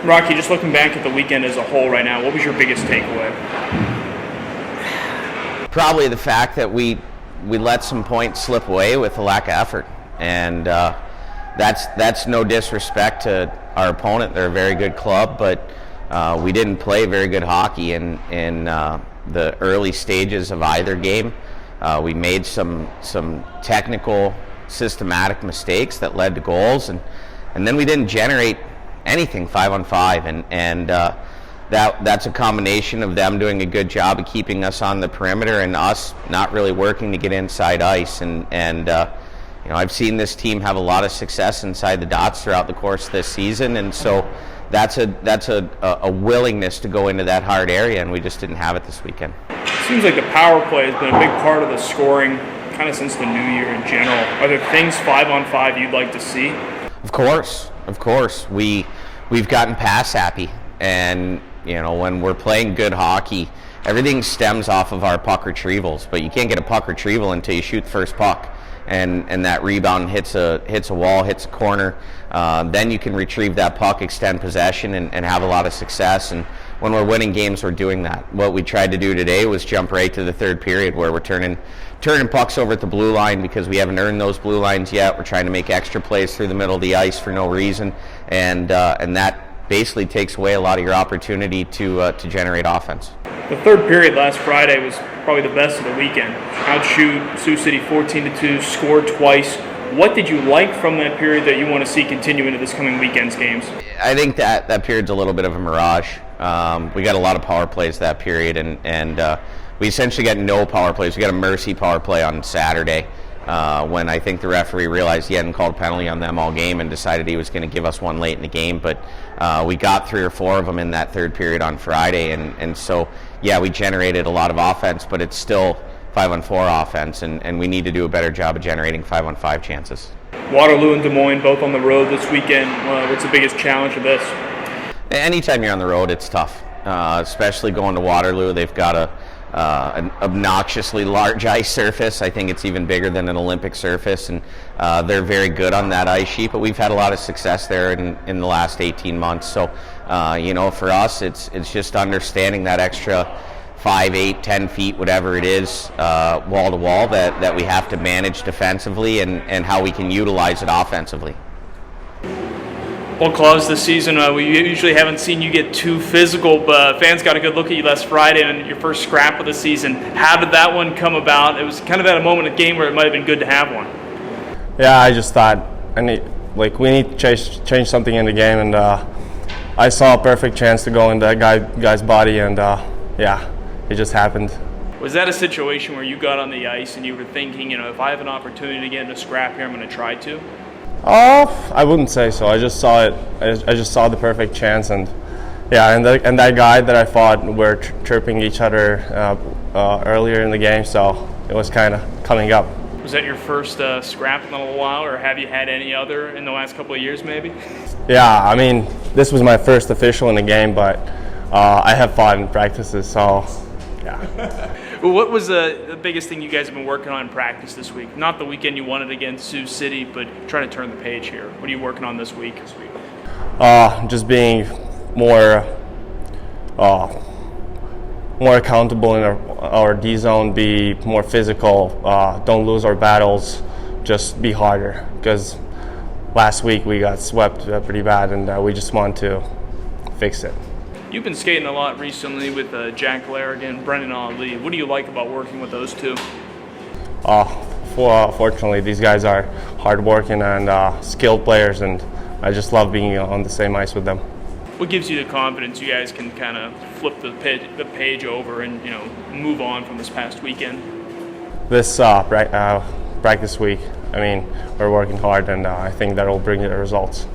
Rocky, just looking back at the weekend as a whole right now, what was your biggest takeaway? Probably the fact that we let some points slip away with a lack of effort, and that's no disrespect to our opponent. They're a very good club, but we didn't play very good hockey in the early stages of either game. We made some technical, systematic mistakes that led to goals, and then we didn't generate anything 5-on-5, and that's a combination of them doing a good job of keeping us on the perimeter and us not really working to get inside ice. And I've seen this team have a lot of success inside the dots throughout the course of this season, and so that's a willingness to go into that hard area, and we just didn't have it this weekend. It seems like the power play has been a big part of the scoring kind of since the new year in general. Are there things 5-on-5 you'd like to see? Of course. We've gotten pass happy, and when we're playing good hockey, everything stems off of our puck retrievals. But you can't get a puck retrieval until you shoot the first puck, and that rebound hits a wall, hits a corner. Then you can retrieve that puck, extend possession, and have a lot of success. And when we're winning games, we're doing that. What we tried to do today was jump right to the third period, where we're turning pucks over at the blue line because we haven't earned those blue lines yet. We're trying to make extra plays through the middle of the ice for no reason, and that basically takes away a lot of your opportunity to generate offense. The third period last Friday was probably the best of the weekend. Outshoot Sioux City 14-2, scored twice. What did you like from that period that you want to see continue into this coming weekend's games? I think that period's a little bit of a mirage. We got a lot of power plays that period, and we essentially got no power plays. We got a mercy power play on Saturday when I think the referee realized he hadn't called a penalty on them all game and decided he was going to give us one late in the game. But we got 3 or 4 of them in that third period on Friday, and so, yeah, we generated a lot of offense, but it's still 5-on-4 offense, and we need to do a better job of generating 5-on-5 chances. Waterloo and Des Moines both on the road this weekend. What's the biggest challenge of this? Anytime you're on the road, it's tough, especially going to Waterloo. They've got an obnoxiously large ice surface. I think it's even bigger than an Olympic surface, and they're very good on that ice sheet, but we've had a lot of success there in the last 18 months. So, for us, it's just understanding that extra 5, 8, 10 feet, whatever it is, wall to wall that we have to manage defensively, and how we can utilize it offensively. Well, Klavs, this season we usually haven't seen you get too physical, but fans got a good look at you last Friday and your first scrap of the season. How did that one come about? It was kind of at a moment in the game where it might have been good to have one. Yeah, I just thought we need to change something in the game, and I saw a perfect chance to go in that guy's body, and it just happened. Was that a situation where you got on the ice and you were thinking, if I have an opportunity to get into a scrap here, I'm going to try to? I wouldn't say so. I just saw it. I just saw the perfect chance, and that guy that I fought were chirping each other earlier in the game, so it was kind of coming up. Was that your first scrap in a little while, or have you had any other in the last couple of years, maybe? Yeah, I mean, this was my first official in the game, but I have fought in practices, so yeah. Well, what was the biggest thing you guys have been working on in practice this week? Not the weekend you won it against Sioux City, but trying to turn the page here. What are you working on this week? Just being more accountable in our D zone, be more physical, don't lose our battles, just be harder. Because last week we got swept pretty bad, and we just want to fix it. You've been skating a lot recently with Jack Larrigan, Brendan Ali. What do you like about working with those two? Fortunately, these guys are hardworking and skilled players, and I just love being on the same ice with them. What gives you the confidence you guys can kind of flip the page over and move on from this past weekend? This practice week, I mean, we're working hard, and I think that will bring the results.